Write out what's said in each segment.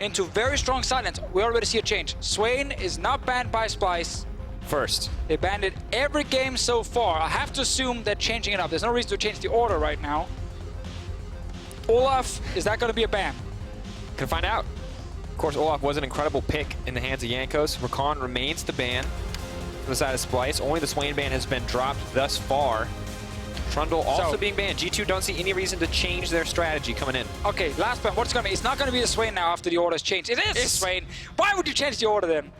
into very strong silence. We already see a change. Swain is not banned by Splyce. First. They banned it every game so far. I have to assume they're changing it up. There's no reason to change the order right now. Olaf, is that going to be a ban? Can find out. Of course, Olaf was an incredible pick in the hands of Jankos. Rakan remains the ban from the side of Splyce. Only the Swain ban has been dropped thus far. Trundle also being banned. G2 don't see any reason to change their strategy coming in. Okay, last ban. What's going to be? It's not going to be the Swain now after the order is changed. It is the Swain. Why would you change the order then?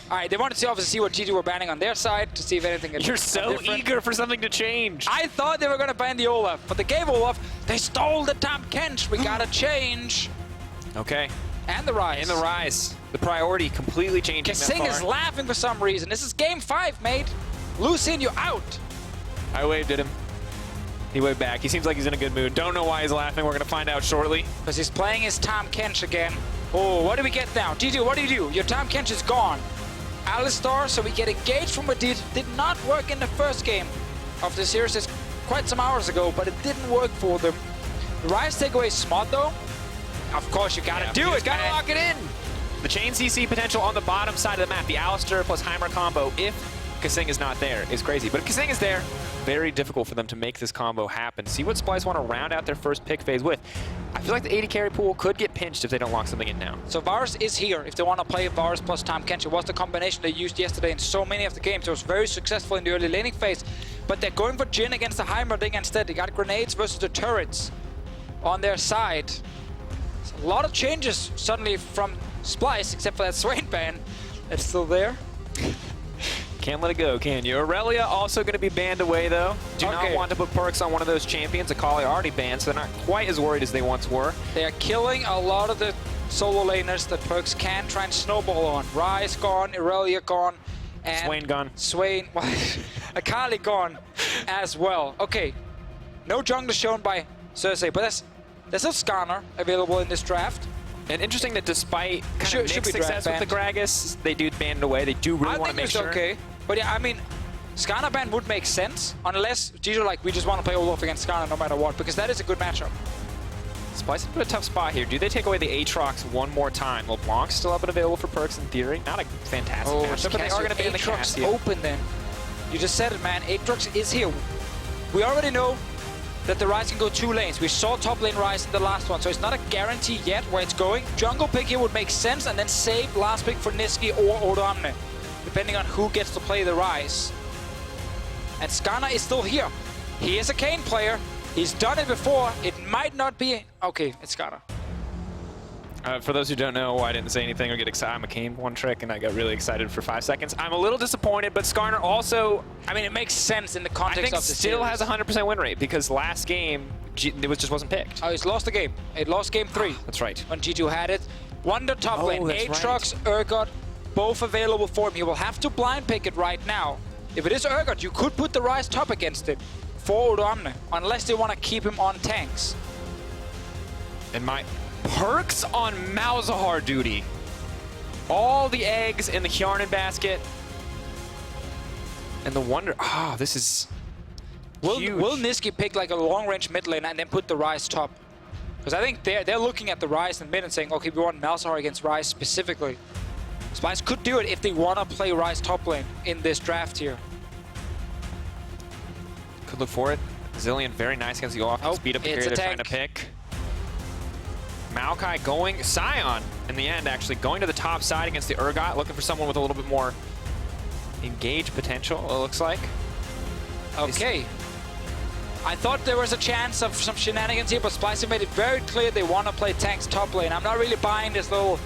All right, they wanted to obviously see what G2 were banning on their side to see if anything had You're so different. eager for something to change. I thought they were going to ban the Olaf, but they gave Olaf. They stole the Tahm Kench. We got to change. Okay. And the Ryze. And the Ryze. The priority completely changing. Kasing is laughing for some reason. This is game 5, mate. Lucian, you out. I waved at him. He waved back. He seems like he's in a good mood. Don't know why he's laughing. We're going to find out shortly. Because he's playing his Tahm Kench again. Oh, what do we get now? G2, what do you do? Your Tahm Kench is gone. Alistar, so we get engaged from Wadid. Did not work in the first game of the series. It's quite some hours ago, but it didn't work for them. The Ryze takeaway is smart though. Of course, you gotta do it. Gotta lock it in. The chain CC potential on the bottom side of the map, the Alistar plus Heimer combo, if Kasing is not there, is crazy. But if Kasing is there, very difficult for them to make this combo happen. See what Splyce want to round out their first pick phase with. I feel like the AD carry pool could get pinched if they don't lock something in now. So Varus is here if they want to play Varus plus Tahm Kench. It was the combination they used yesterday in so many of the games. It was very successful in the early laning phase. But they're going for Jhin against the Heimerdinger instead. They got grenades versus the turrets on their side. A lot of changes suddenly from Splyce, except for that Swain ban that's still there. Can't let it go, can you? Aurelia also going to be banned away, though. Do not want to put perks on one of those champions. Akali already banned, so they're not quite as worried as they once were. They are killing a lot of the solo laners that PerkZ can try and snowball on. Ryze gone, Aurelia gone, and Swain gone. Swain, Akali gone as well. Okay, no jungler shown by Xerxe, but there's a Skarner available in this draft. And interesting that despite kind of mixed success with the Gragas, they do ban it away. They do really want to make sure. Okay. But yeah, I mean, Skarner ban would make sense unless G2 like, we just want to play Olaf against Skarner no matter what, because that is a good matchup. Splyce put a tough spot here. Do they take away the Aatrox one more time? LeBlanc's still up and available for perks in theory. Not a fantastic matchup, but they are going to be in the Aatrox open then. You just said it, man. Aatrox is here. We already know that the Ryze can go 2 lanes. We saw top lane Ryze in the last one, so it's not a guarantee yet where it's going. Jungle pick here would make sense, and then save last pick for Nisqy or Odoamne, depending on who gets to play the Ryze. And Skarner is still here. He is a Kayn player. He's done it before. It might not be... Okay, it's Skarner. For those who don't know, I didn't say anything or get excited. I'm a Kayn one trick, and I got really excited for 5 seconds. I'm a little disappointed, but Skarner also... I mean, it makes sense in the context of the still series. has a 100% win rate, because last game, it just wasn't picked. Oh, he's lost the game. It lost game 3. That's right. When G2 had it. Wunder top lane. Aatrox, Urgot, both available for him. He will have to blind pick it right now. If it is Urgot, you could put the Ryze top against it for Odoamne, unless they want to keep him on tanks. And my perks on Malzahar duty. All the eggs in the Hjärnan basket. And the Wunder. Ah, this is huge. Will Nisqy pick like a long-range mid lane and then put the Ryze top? Because I think they're looking at the Ryze in mid and saying, okay, we want Malzahar against Ryze specifically. Splyce could do it if they want to play Ryze top lane in this draft here. Could look for it. Zillion very nice against the Olaf. Speed up the carry they're trying to pick. Maokai going, Sion in the end actually going to the top side against the Urgot, looking for someone with a little bit more engage potential, it looks like. Okay. I thought there was a chance of some shenanigans here, but Splyce made it very clear they want to play tanks top lane. I'm not really buying this little,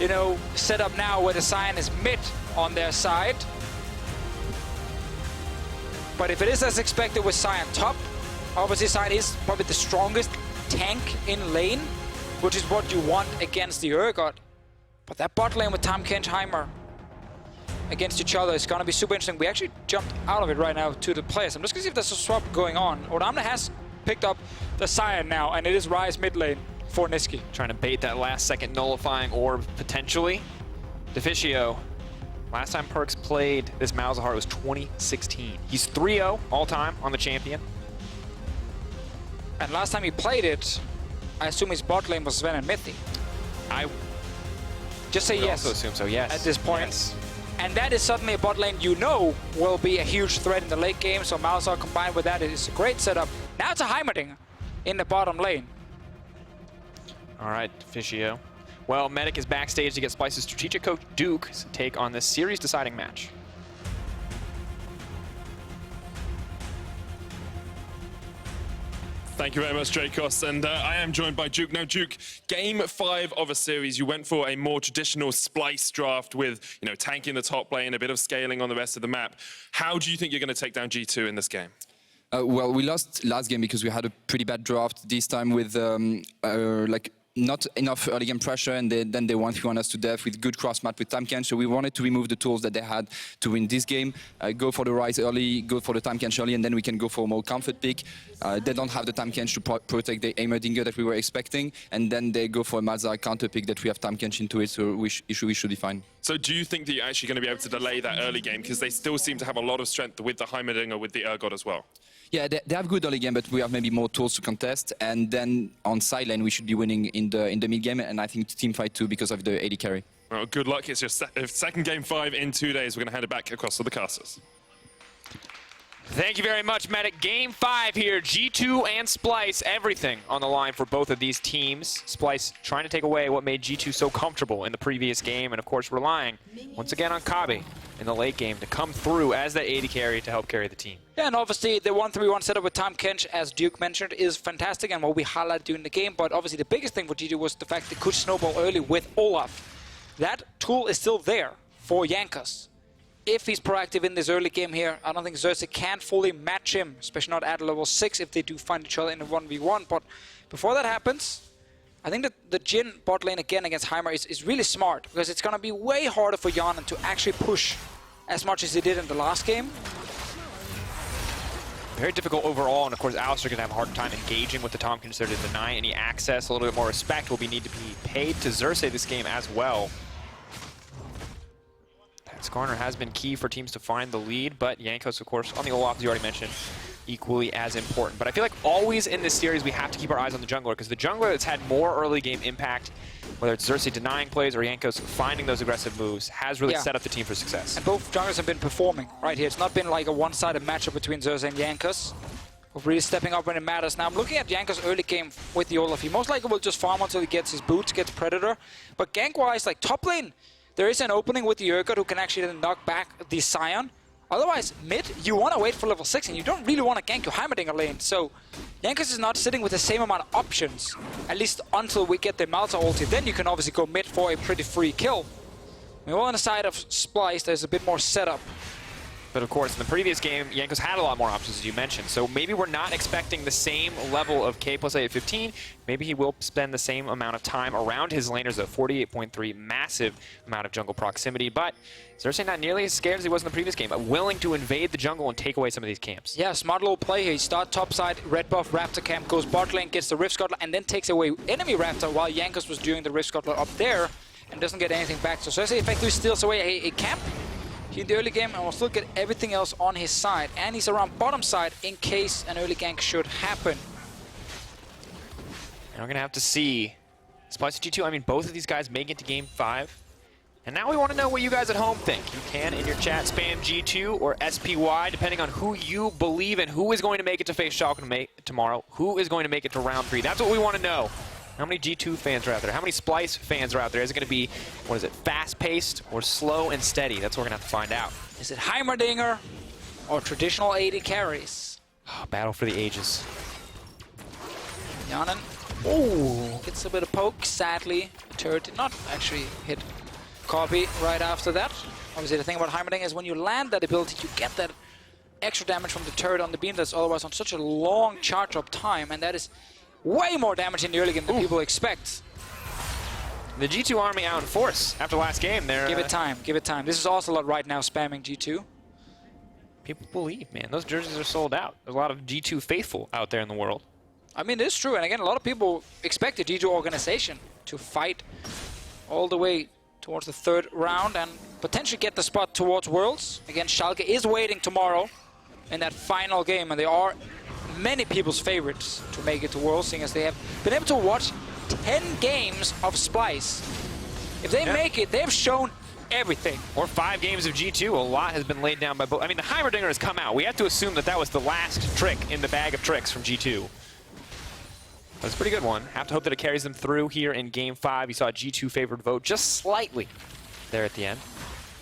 you know, setup now where the Sion is mid on their side. But if it is as expected with Sion top, obviously Sion is probably the strongest tank in lane, which is what you want against the Urgot. But that bot lane with Tahm Kench, Heimer against each other is going to be super interesting. We actually jumped out of it right now to the players. I'm just going to see if there's a swap going on. Odoamne has picked up the Sion now, and it is Ryze mid lane for Nisqy. Trying to bait that last second nullifying orb, potentially. Deficio. Last time PerkZ played this Malzahar was 2016. He's 3-0 all-time on the champion. And last time he played it, I assume his bot lane was Sven and Mithy. Just say I would yes. also assume so, yes. At this point. Yes. And that is suddenly a bot lane you know will be a huge threat in the late game. So Malzahar combined with that, it is a great setup. Now it's a Heimerdinger in the bottom lane. All right, Deficio. Well, Medic is backstage to get Splyce's strategic coach Duke's take on this series deciding match. Thank you very much, Jankos. And I am joined by Duke. Now, Duke, game 5 of a series, you went for a more traditional Splyce draft with, you know, tanking the top lane, a bit of scaling on the rest of the map. How do you think you're going to take down G2 in this game? Well, we lost last game because we had a pretty bad draft this time with like not enough early game pressure, and then they want us to death with good cross mat with Tahm Kench. So we wanted to remove the tools that they had to win this game. Go for the Ryze early, go for the Tahm Kench early, and then we can go for a more comfort pick. They don't have the Tahm Kench to protect the Heimerdinger that we were expecting, and then they go for a Malzahar counter pick that we have Tahm Kench into it, so we should be fine. So do you think that you're actually going to be able to delay that early game? Because they still seem to have a lot of strength with the Heimerdinger, with the Urgot as well. Yeah, they have good early game, but we have maybe more tools to contest. And then on side lane, we should be winning in the mid game, and I think team fight too because of the AD carry. Well, good luck. It's your second game 5 in 2 days. We're going to hand it back across to the casters. Thank you very much, Medic. Game 5 here, G2 and Splyce, everything on the line for both of these teams. Splyce trying to take away what made G2 so comfortable in the previous game, and of course relying once again on Kobbe in the late game to come through as the AD carry to help carry the team. Yeah, and obviously the 1-3-1 setup with Tahm Kench, as Duke mentioned, is fantastic and what we highlighted during the game. But obviously the biggest thing for G2 was the fact they could snowball early with Olaf. That tool is still there for Jankos. If he's proactive in this early game here, I don't think Xerxe can fully match him, especially not at level 6 if they do find each other in a 1v1. But before that happens, I think that the Jhin bot lane again against Heimer is really smart, because it's going to be way harder for Hjärnan to actually push as much as he did in the last game. Very difficult overall, and of course Alistar going to have a hard time engaging with the Tahm Kench there to deny any access. A little bit more respect will need to be paid to Xerxe this game as well. Skarner has been key for teams to find the lead, but Jankos, of course, on the Olaf, as you already mentioned, equally as important. But I feel like always in this series, we have to keep our eyes on the jungler, because the jungler that's had more early game impact, whether it's Xerxe denying plays or Jankos finding those aggressive moves, has really set up the team for success. And both junglers have been performing right here. It's not been like a one-sided matchup between Xerxe and Jankos. We're really stepping up when it matters. Now I'm looking at Jankos' early game with the Olaf. He most likely will just farm until he gets his boots, gets Predator. But gank-wise, like top lane, there is an opening with the Urgot who can actually then knock back the Sion. Otherwise, mid, you want to wait for level 6 and you don't really want to gank your Heimerdinger lane. So Jankos is not sitting with the same amount of options, at least until we get the Malzahar ulti. Then you can obviously go mid for a pretty free kill. Meanwhile, on the side of Splyce, there's a bit more setup. But of course, in the previous game, Jankos had a lot more options, as you mentioned. So maybe we're not expecting the same level of K plus A at 15. Maybe he will spend the same amount of time around his laners, a 48.3 massive amount of jungle proximity. But Xerxe not nearly as scared as he was in the previous game, but willing to invade the jungle and take away some of these camps. Yeah, smart little play here. He starts top side, red buff, Raptor camp, goes bot lane, gets the Rift Scuttler, and then takes away enemy Raptor while Jankos was doing the Rift Scuttler up there and doesn't get anything back. So Xerxe effectively steals away a camp in the early game and will still get everything else on his side. And he's around bottom side in case an early gank should happen. And we're going to have to see Splyce G2. I mean, both of these guys make it to game 5. And now we want to know what you guys at home think. You can, in your chat, spam G2 or SPY, depending on who you believe in. Who is going to make it to face Schalke tomorrow? Who is going to make it to round 3? That's what we want to know. How many G2 fans are out there? How many Splyce fans are out there? Is it going to be, what is it, fast-paced or slow and steady? That's what we're going to have to find out. Is it Heimerdinger or traditional AD carries? Oh, battle for the ages. Hjärnan, oh, gets a bit of poke. Sadly, the turret did not actually hit Kobbe right after that. Obviously, the thing about Heimerdinger is when you land that ability, you get that extra damage from the turret on the beam that's otherwise on such a long charge-up time, and that is way more damage in the early game than people expect. The G2 army out in force after last game. They're, give it time, give it time. This is also a lot right now spamming G2. People believe, man. Those jerseys are sold out. There's a lot of G2 faithful out there in the world. I mean, it's true. And again, a lot of people expect the G2 organization to fight all the way towards the 3rd round and potentially get the spot towards Worlds. Again, Schalke is waiting tomorrow in that final game, and they are many people's favorites to make it to Worlds, seeing as they have been able to watch 10 games of Splyce If they make it, they've shown everything. Or 5 games of G2, a lot has been laid down by both. I mean, the Heimerdinger has come out. We have to assume that that was the last trick in the bag of tricks from G2. That's a pretty good one. Have to hope that it carries them through here in Game 5. You saw a G2 favored vote just slightly there at the end.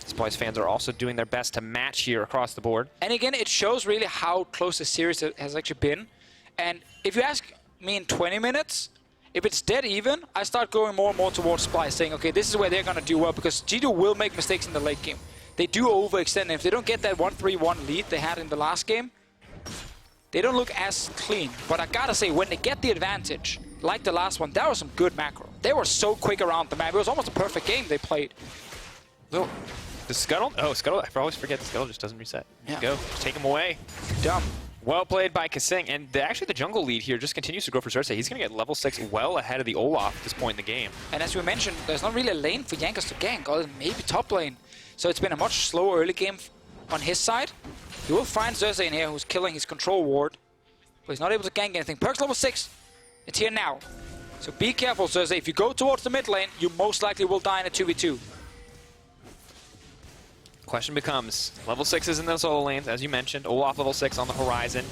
Splyce fans are also doing their best to match here across the board. And again, it shows really how close the series has actually been. And if you ask me in 20 minutes, if it's dead even, I start going more and more towards Splyce, saying, okay, this is where they're going to do well, because G2 will make mistakes in the late game. They do overextend, and if they don't get that 1-3-1 lead they had in the last game, they don't look as clean. But I gotta say, when they get the advantage, like the last one, that was some good macro. They were so quick around the map. It was almost a perfect game they played. Oh, the Scuttle? Oh, Scuttle. I always forget the Scuttle just doesn't reset. Yeah. Go. Just take him away. Dumb. Well played by Kasing, and actually the jungle lead here just continues to grow for Xerxe. He's going to get level 6 well ahead of the Olaf at this point in the game. And as we mentioned, there's not really a lane for Jankos to gank, or maybe top lane. So it's been a much slower early game on his side. You will find Xerxe in here who's killing his control ward, but he's not able to gank anything. PerkZ level 6, it's here now. So be careful, Xerxe. If you go towards the mid lane, you most likely will die in a 2v2. Question becomes, level 6s in the solo lanes, as you mentioned, Olaf level 6 on the horizon.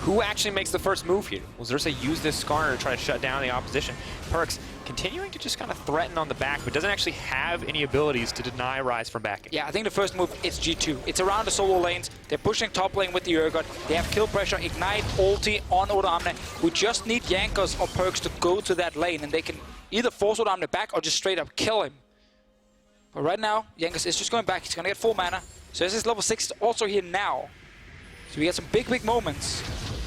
Who actually makes the first move here? Will Xerxe use this Skarner to try to shut down the opposition? PerkZ continuing to just kind of threaten on the back, but doesn't actually have any abilities to deny Ryze from backing. Yeah, I think the first move is G2. It's around the solo lanes. They're pushing top lane with the Urgot. They have kill pressure, ignite, ulti on Odoamne. We just need Jankos or PerkZ to go to that lane, and they can either force Odoamne back or just straight up kill him. But right now, Jankos is just going back. He's going to get full mana. So this is level 6 also here now. So we get some big moments.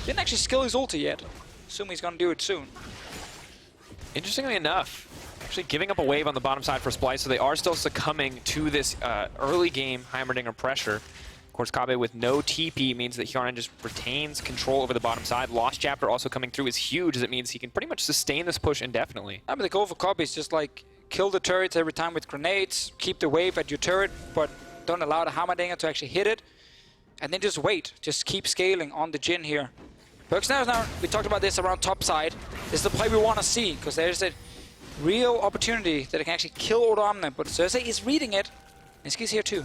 Didn't actually skill his ulti yet. Assume he's going to do it soon. Interestingly enough, actually giving up a wave on the bottom side for Splyce, so they are still succumbing to this early game Heimerdinger pressure. Of course, Kobbe with no TP means that Hjärnan just retains control over the bottom side. Lost Chapter also coming through is huge, as it means he can pretty much sustain this push indefinitely. I mean, the goal for Kobbe is just like kill the turrets every time with grenades, keep the wave at your turret, but don't allow the Heimerdinger to actually hit it. And then just wait. Just keep scaling on the Jhin here. PerkZ now, we talked about this around top side. This is the play we want to see, because there's a real opportunity that it can actually kill Odoamne, but Xerxe is reading it. Nisqy's here too.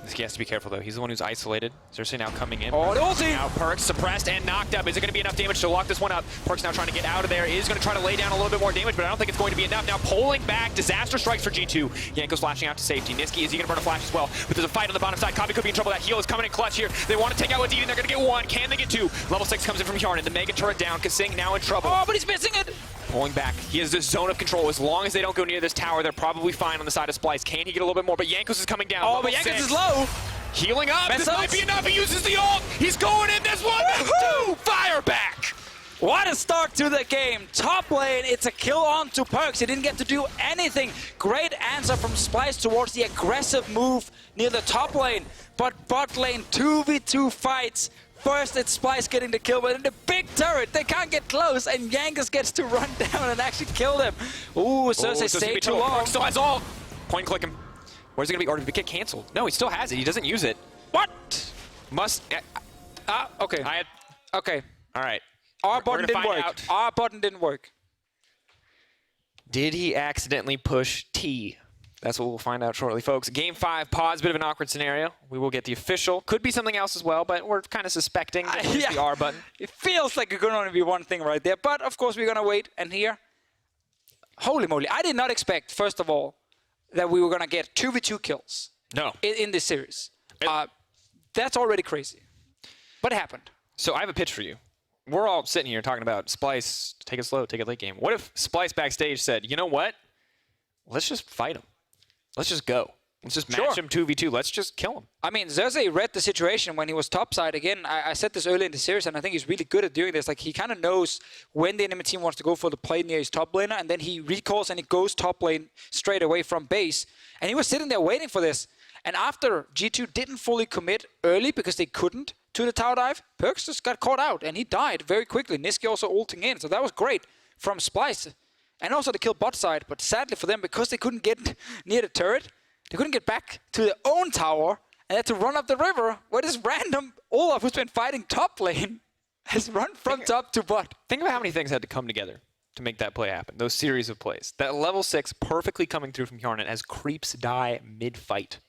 Nisqy has to be careful though, he's the one who's isolated. Xerxe now coming in. Oh, the ulti! Now PerkZ suppressed and knocked up. Is it going to be enough damage to lock this one up? PerkZ now trying to get out of there. Is going to try to lay down a little bit more damage, but I don't think it's going to be enough. Now pulling back, disaster strikes for G2. Jankos flashing out to safety. Nisqy, is he going to burn a flash as well? But there's a fight on the bottom side. Kobbe could be in trouble. That heal is coming in clutch here. They want to take out Wadid, and they're going to get 1. Can they get 2? Level 6 comes in from Hjärnan. The mega turret down. Kasing now in trouble. Oh, but he's missing it! Pulling back. He has this zone of control. As long as they don't go near this tower, they're probably fine on the side of Splyce. Can he get a little bit more? But Jankos is coming down. Oh, but Jankos is low! Healing up. This might be enough. He uses the ult. He's going in this one. 2. Fire back. What a start to the game. Top lane, it's a kill on to PerkZ. He didn't get to do anything. Great answer from Splyce towards the aggressive move near the top lane. But bot lane, 2v2 fights. First, it's Splyce getting the kill, but in the big turret, they can't get close, and Jankos gets to run down and actually kill them. Ooh, Xerxe stayed too long. PerkZ still has ult. Point click him. Where's it going to be? Or did it get canceled? No, he still has it. He doesn't use it. What? Must. Okay. Okay. All right. Our button didn't work. Our button didn't work. Did he accidentally push T? That's what we'll find out shortly, folks. Game 5, pause, bit of an awkward scenario. We will get the official. Could be something else as well, but we're kind of suspecting that it's the R button. It feels like it could only be one thing right there, but of course we're going to wait. And here, holy moly, I did not expect, first of all, that we were going to get 2v2 kills. No. In this series. That's already crazy. But it happened. So I have a pitch for you. We're all sitting here talking about Splyce, take it slow, take it late game. What if Splyce backstage said, you know what? Let's just fight him. Let's just go. Let's just match him 2v2. Let's just kill him. I mean, Xerxe read the situation when he was topside. Again, I said this early in the series, and I think he's really good at doing this. Like, he kind of knows when the enemy team wants to go for the play near his top laner, and then he recalls and he goes top lane straight away from base. And he was sitting there waiting for this. And after G2 didn't fully commit early because they couldn't to the tower dive, PerkZ just got caught out, and he died very quickly. Nisqy also ulting in, so that was great from Splyce. And also to kill bot side, but sadly for them, because they couldn't get near the turret, they couldn't get back to their own tower, and had to run up the river, where this random Olaf, who's been fighting top lane, has run from top to bot. Think about how many things had to come together to make that play happen, those series of plays. That level 6 perfectly coming through from Hjärnan as creeps die mid-fight.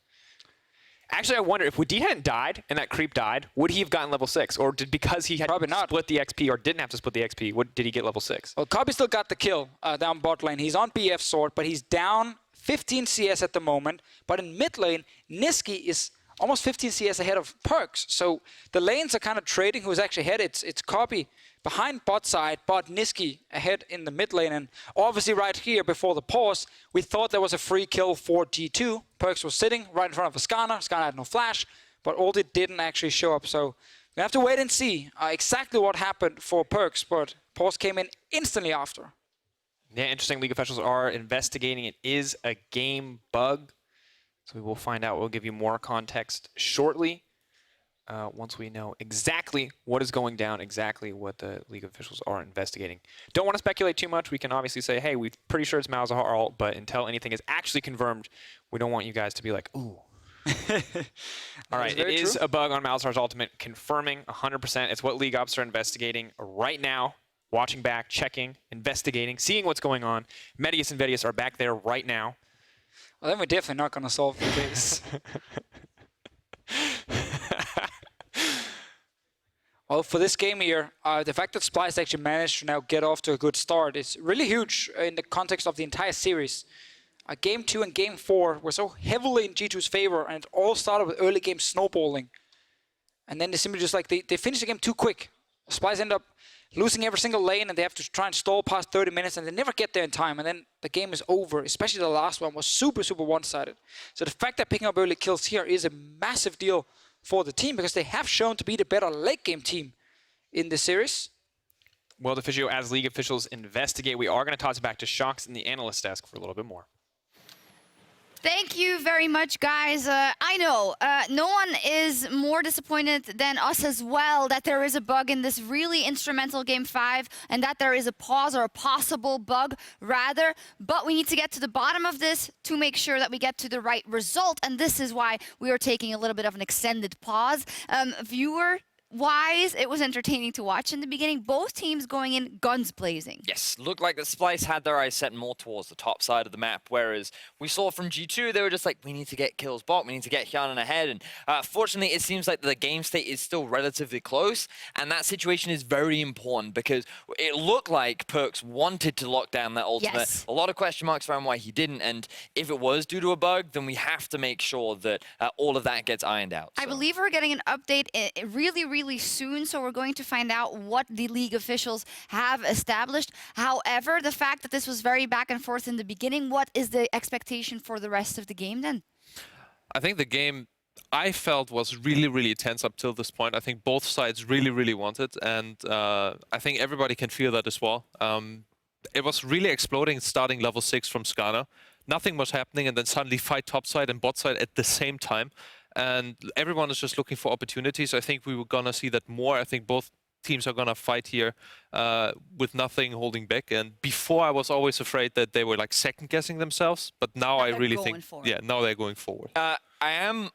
Actually, I wonder if Wadid hadn't died and that creep died, would he have gotten level 6? Or because he had split the XP or didn't have to split the XP, did he get level 6? Well, Kobbe still got the kill down bot lane. He's on BF sword, but he's down 15 CS at the moment. But in mid lane, Nisqy is almost 15 CS ahead of PerkZ. So the lanes are kind of trading who's actually ahead. It's Kobbe behind bot side, but Nisqy ahead in the mid lane. And obviously right here before the pause, we thought there was a free kill for G2. PerkZ was sitting right in front of a Skarner. Skarner had no flash, but Wadid didn't actually show up. So we have to wait and see exactly what happened for PerkZ, but pause came in instantly after. Yeah, interesting. League officials are investigating. It is a game bug. So we will find out. We'll give you more context shortly once we know exactly what is going down, exactly what the league officials are investigating. Don't want to speculate too much. We can obviously say, hey, we're pretty sure it's Malzahar ult, but until anything is actually confirmed, we don't want you guys to be like, ooh. All right, it is a bug on Malzahar's ultimate, confirming 100%. It's what league ops are investigating right now. Watching back, checking, investigating, seeing what's going on. Medius and VODS are back there right now. Well, then we're definitely not going to solve the case. Well, for this game here, the fact that Splyce actually managed to now get off to a good start is really huge in the context of the entire series. Game 2 and Game 4 were so heavily in G2's favor, and it all started with early game snowballing. And then they simply just like, they finished the game too quick. Splyce end up losing every single lane, and they have to try and stall past 30 minutes, and they never get there in time, and then the game is over. Especially the last one was super, super one-sided. So the fact that picking up early kills here is a massive deal for the team, because they have shown to be the better late game team in this series. Well, Deficio, as league officials investigate, we are going to toss it back to Xerxe in the analyst desk for a little bit more. Thank you very much, guys. I know no one is more disappointed than us as well that there is a bug in this really instrumental Game 5 and that there is a pause or a possible bug, rather. But we need to get to the bottom of this to make sure that we get to the right result. And this is why we are taking a little bit of an extended pause. Viewer-wise, it was entertaining to watch in the beginning. Both teams going in guns blazing. Yes, looked like the Splyce had their eyes set more towards the top side of the map, whereas we saw from G2, they were just like, we need to get kills bot, we need to get Hjärnan ahead, and fortunately, it seems like the game state is still relatively close, and that situation is very important, because it looked like PerkZ wanted to lock down that ultimate. Yes. A lot of question marks around why he didn't, and if it was due to a bug, then we have to make sure that all of that gets ironed out. I believe we're getting an update really soon, so we're going to find out what the league officials have established. However, the fact that this was very back and forth in the beginning, what is the expectation for the rest of the game then? I think the game I felt was really tense up till this point. I think both sides really wanted, and I think everybody can feel that as well. It was really exploding starting level 6 from Skarner. Nothing was happening, and then suddenly fight top side and bot side at the same time. And everyone is just looking for opportunities. I think we were going to see that more. I think both teams are going to fight here with nothing holding back. And before, I was always afraid that they were like second-guessing themselves. But now I really think, yeah, now they're going forward. I am...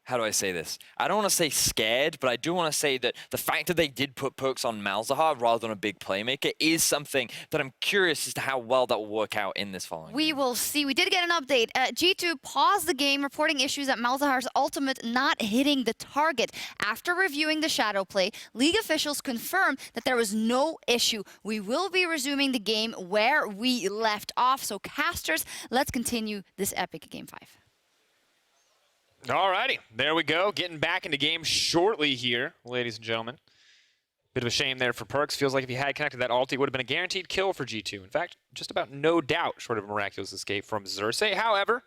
How do I say this? I don't want to say scared, but I do want to say that the fact that they did put PerkZ on Malzahar rather than a big playmaker is something that I'm curious as to how well that will work out in this following. We will see. We did get an update. G2 paused the game, reporting issues at Malzahar's ultimate not hitting the target. After reviewing the shadow play, league officials confirmed that there was no issue. We will be resuming the game where we left off. So casters, let's continue this epic Game 5. Alrighty, there we go. Getting back into game shortly here, ladies and gentlemen. Bit of a shame there for PerkZ. Feels like if he had connected that ult, it would have been a guaranteed kill for G2. In fact, just about no doubt, short of a miraculous escape from Xerxe. However,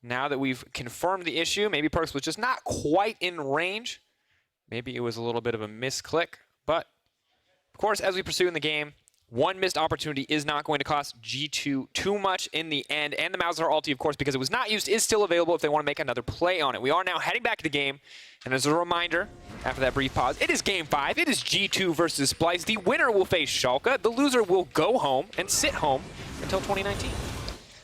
now that we've confirmed the issue, maybe PerkZ was just not quite in range. Maybe it was a little bit of a misclick. But, of course, as we pursue in the game, one missed opportunity is not going to cost G2 too much in the end. And the Malzahar ulti, of course, because it was not used, is still available if they want to make another play on it. We are now heading back to the game. And as a reminder, after that brief pause, it is Game 5. It is G2 versus Splyce. The winner will face Schalke. The loser will go home and sit home until 2019.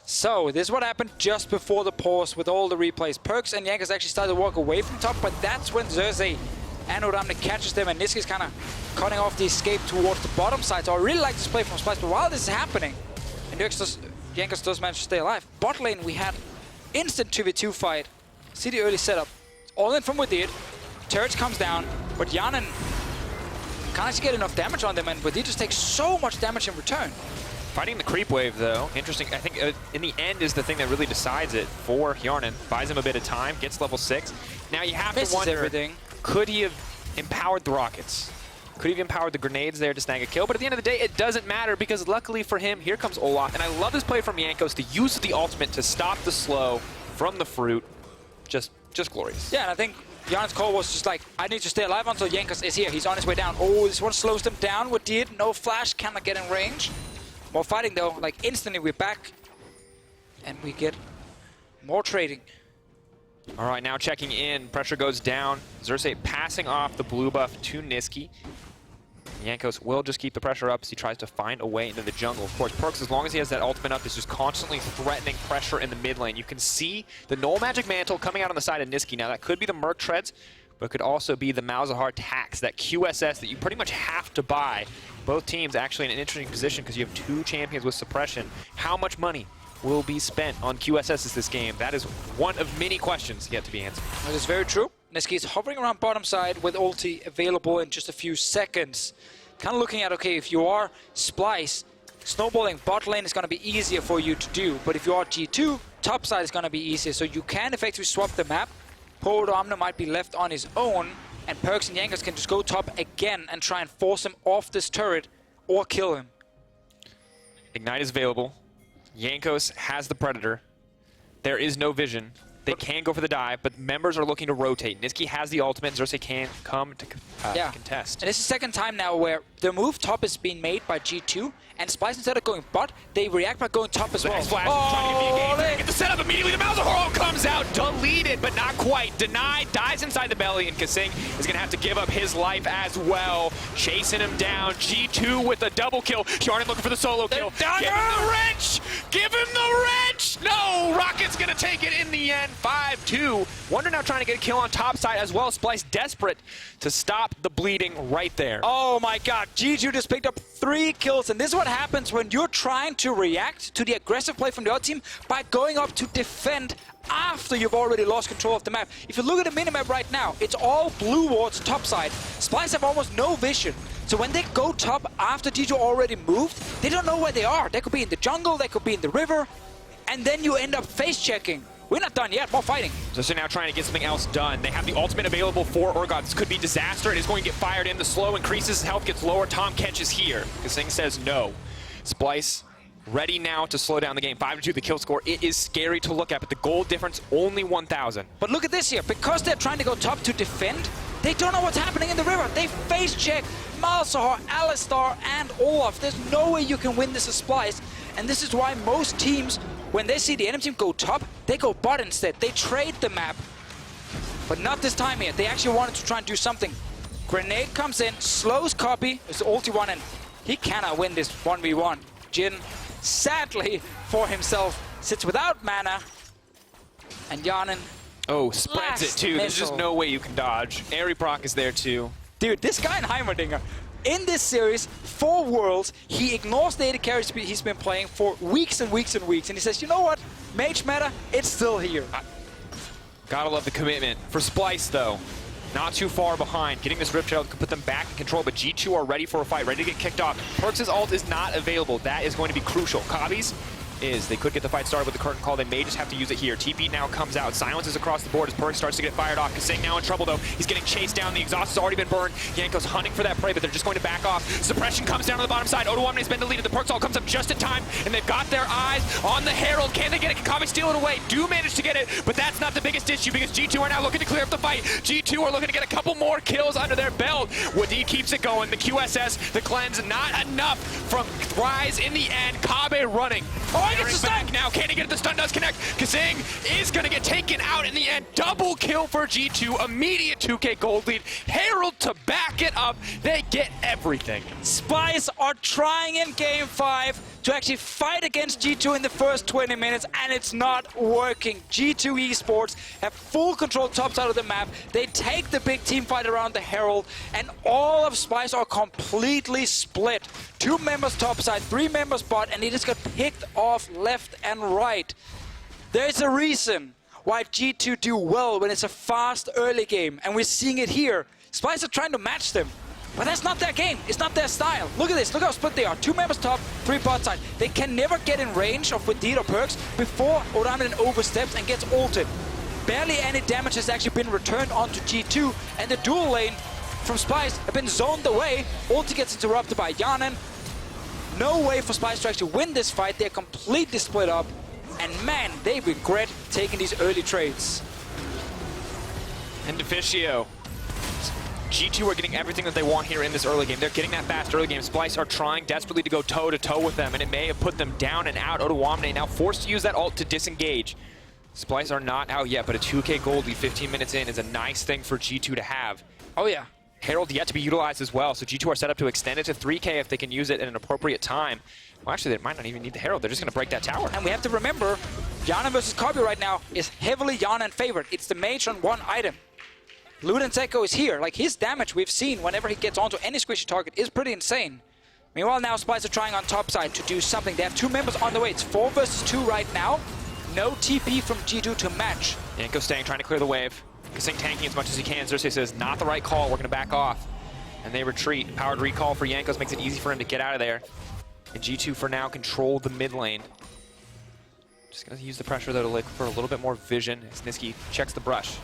So, this is what happened just before the pause with all the replays. PerkZ and Jankos actually started to walk away from top, but that's when Xerxe and Odoamne catches them, and Nisqy's kind of cutting off the escape towards the bottom side. So I really like this play from Splyce, but while this is happening, and Jankos does manage to stay alive, bot lane we had instant 2v2 fight. See the early setup. All in from Wadid. Turret comes down, but Hjärnan can't actually get enough damage on them, and Wadid just takes so much damage in return. Fighting the creep wave, though, interesting. I think in the end is the thing that really decides it for Hjärnan. Buys him a bit of time, gets level 6. Now you have to wonder, everything. Could he have empowered the rockets? Could he have empowered the grenades there to snag a kill? But at the end of the day, it doesn't matter because luckily for him, here comes Olaf. And I love this play from Jankos to use the ultimate to stop the slow from the fruit. Just glorious. Yeah, and I think Hjärnan's call was just like, I need to stay alive until Jankos is here. He's on his way down. Oh, this one slows them down. Wadid, no flash, cannot get in range. More fighting though, like instantly we're back. And we get more trading. All right, now checking in. Pressure goes down. Xerxe passing off the blue buff to Nisqy. Jankos will just keep the pressure up as he tries to find a way into the jungle. Of course, PerkZ, as long as he has that ultimate up, is just constantly threatening pressure in the mid lane. You can see the Null Magic Mantle coming out on the side of Nisqy. Now, that could be the Merc Treads, but it could also be the Malzahar Tax, that QSS that you pretty much have to buy. Both teams actually in an interesting position because you have two champions with suppression. How much money will be spent on QSSs this game? That is one of many questions yet to be answered. That is very true. Nisqy is hovering around bottom side with ulti available in just a few seconds. Kind of looking at, okay, if you are Splyce, snowballing bot lane is going to be easier for you to do. But if you are G2, top side is going to be easier. So you can effectively swap the map. Poor Odoamne might be left on his own, and PerkZ and Jankos can just go top again and try and force him off this turret or kill him. Ignite is available. Jankos has the Predator. There is no vision. They can go for the dive, but members are looking to rotate. Nisqy has the ultimate. Xerxe can come to contest. And this is the second time now where the move top is being made by G2, and Splyce, instead of going bot, they react by going top as well. Flash trying to get me a game. Get the setup immediately. The Malzahar comes out, deleted, but not quite. Denied, dies inside the belly, and Kasing is going to have to give up his life as well. Chasing him down. G2 with a double kill. Hjärnan looking for the solo kill. Give him the wrench! Give him the wrench! No! Rocket's going to take it in the end. 5-2. Wunder now trying to get a kill on top side as well. Splyce desperate to stop the bleeding right there. Oh my god, G2 just picked up 3 kills, and this is what happens when you're trying to react to the aggressive play from the other team by going up to defend after you've already lost control of the map. If you look at the minimap right now, it's all blue wards top side. Splyce have almost no vision. So when they go top after G2 already moved, they don't know where they are. They could be in the jungle, they could be in the river, and then you end up face checking. We're not done yet, more fighting. So they're now trying to get something else done. They have the ultimate available for Urgot. This could be disaster. It is going to get fired in. The slow increases, health gets lower. Tahm Kench is here. Kasing says no. Splyce ready now to slow down the game. 5-2 the kill score. It is scary to look at, but the goal difference only 1,000. But look at this here. Because they're trying to go top to defend, they don't know what's happening in the river. They face check Malzahar, Alistar, and Olaf. There's no way you can win this as Splyce. And this is why most teams, when they see the enemy team go top, they go bot instead. They trade the map. But not this time here. They actually wanted to try and do something. Grenade comes in, slows Kobbe. It's the ulti one, and he cannot win this 1v1. Jhin, sadly for himself, sits without mana. And Hjärnan, Spreads it too. There's just no way you can dodge. Airy proc is there too. dude, this guy in Heimerdinger, in this series, 4 Worlds, he ignores the AD carry speed he's been playing for weeks and weeks and weeks, and he says, you know what, Mage meta, it's still here. Gotta love the commitment. For Splyce, though, not too far behind. Getting this Rip Trail could put them back in control, but G2 are ready for a fight, ready to get kicked off. PerkZ's ult is not available. That is going to be crucial. Kobbe's is. They could get the fight started with the curtain call. They may just have to use it here. TP now comes out. Silences across the board as PerkZ starts to get fired off. Kasing now in trouble, though. He's getting chased down. The exhaust has already been burned. Jankos hunting for that prey, but they're just going to back off. Suppression comes down on the bottom side. Odoamne's been deleted. The PerkZ ult comes up just in time, and they've got their eyes on the Herald. Can they get it? Can Kobbe steal it away? Do manage to get it, but that's not the biggest issue because G2 are now looking to clear up the fight. G2 are looking to get a couple more kills under their belt. Wadid keeps it going. The QSS, the cleanse, not enough from Ryze in the end. Kobbe running. Oh! he gets the stun! Now, can he get it? The stun does connect. Kasing is going to get taken out in the end. Double kill for G2. Immediate 2K gold lead. Herald to back it up. They get everything. Splyce are trying in Game 5 to actually fight against G2 in the first 20 minutes, and it's not working. G2 eSports have full control top side of the map. They take the big team fight around the Herald, and all of Splyce are completely split. 2 members top side, 3 members bot, and they just got picked off left and right. There's a reason why G2 do well when it's a fast early game, and we're seeing it here. Splyce are trying to match them. But that's not their game. It's not their style. Look at this. Look how split they are. 2 members top, 3 bot side. They can never get in range of Wadid or PerkZ before Odoamne oversteps and gets ulted. Barely any damage has actually been returned onto G2, and the dual lane from Splyce have been zoned away. Ulti gets interrupted by Hjärnan. No way for Splyce to actually win this fight. They're completely split up. And man, they regret taking these early trades. And Deficio. G2 are getting everything that they want here in this early game. They're getting that fast early game. Splyce are trying desperately to go toe-to-toe with them, and it may have put them down and out. Odoamne now forced to use that ult to disengage. Splyce are not out yet, but a 2K gold lead 15 minutes in is a nice thing for G2 to have. Oh yeah. Herald yet to be utilized as well, so G2 are set up to extend it to 3K if they can use it at an appropriate time. Well, actually, they might not even need the Herald. They're just going to break that tower. And we have to remember, Hjärnan versus Kobbe right now is heavily Hjärnan favored. It's the mage on 1 item. Luden's is here. Like, his damage we've seen whenever he gets onto any squishy target is pretty insane. Meanwhile, now Splyce are trying on top side to do something. They have 2 members on the way. It's 4 versus 2 right now. No TP from G2 to match. Jankos staying, trying to clear the wave. Kasing tanking as much as he can. Xerxe says, not the right call. We're going to back off. And they retreat. Powered recall for Jankos makes it easy for him to get out of there. And G2 for now control the mid lane. Just going to use the pressure though to look for a little bit more vision as Nisqy checks the brush.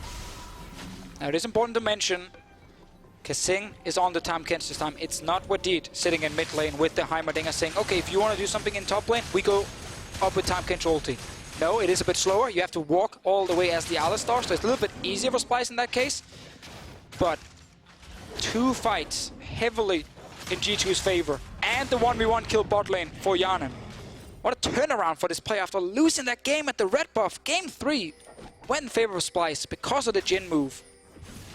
Now it is important to mention, Kasing is on the Tahm Kench this time. It's not Wadid sitting in mid lane with the Heimerdinger saying, okay, if you want to do something in top lane, we go up with Tahm Kench ulti. No, it is a bit slower. You have to walk all the way as the Alistar, so it's a little bit easier for Splyce in that case. But 2 fights heavily in G2's favor, and the 1v1 kill bot lane for Hjärnan. What a turnaround for this player after losing that game at the red buff. Game 3 went in favor of Splyce because of the Jhin move.